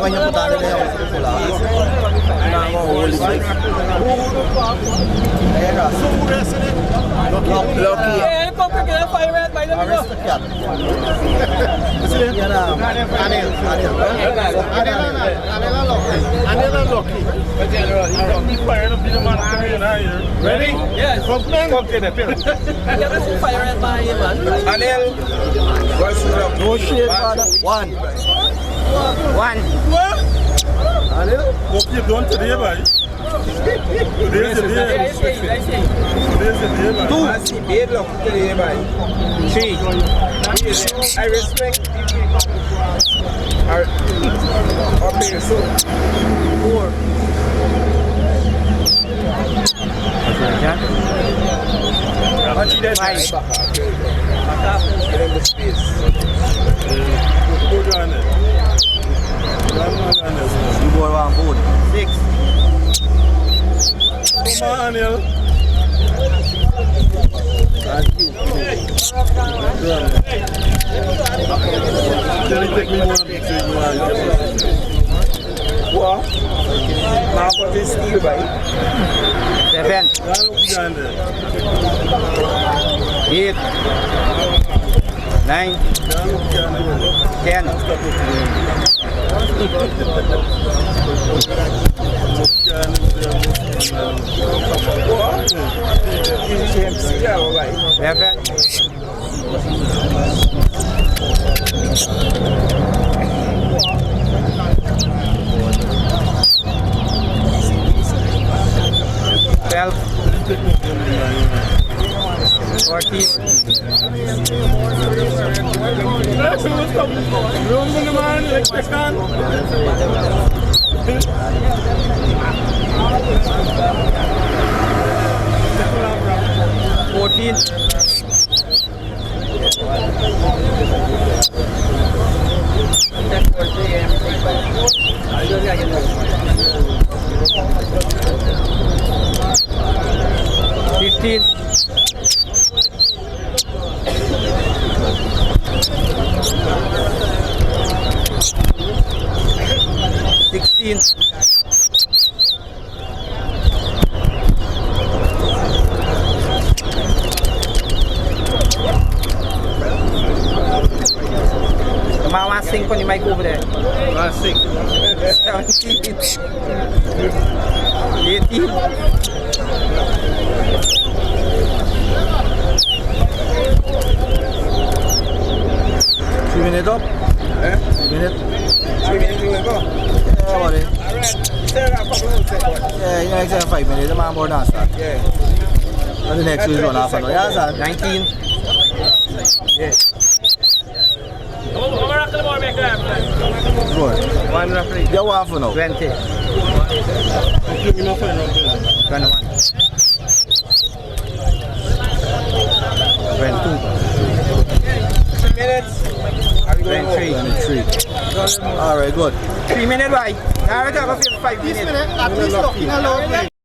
When you put on the day, hold it like. Lucky. Yeah, come to get a fire red by the way. Aristocrat. What's your name? Anil. Anil and Lucky. Ready? Yes. Come to the field. You ever see fire red by him, man? Anil. No shade, father. One. Anil. What you done today, boy? Today's the day. I see. Today's the day, boy. Two. I see bad luck today, man. Three. I respect our parents. Four. Five. Get in the space. Good on it. You go around food. Six. Come on, Anil. Can you take me one? What? Now what is still by? Seven. Eight. Nine. 10. Seven. 12. 14. 14. 15. 16. 5 ni Mike over there. 17. 18. 3 minutes up? 3 minutes? 3 minutes you will go. Yeah, buddy. Alright. Still got a couple of seconds. Yeah, you know, like 5 minutes. The man more than start. Yeah. And the next is 1.5 hour. Yeah, sir. 19. Yeah. Good. Good. One referee. You want for now? 20. 21. 22. 3 minutes. Are we going 23. 23. Alright, good. 3 minutes, right? Now I have 5 minutes. At least,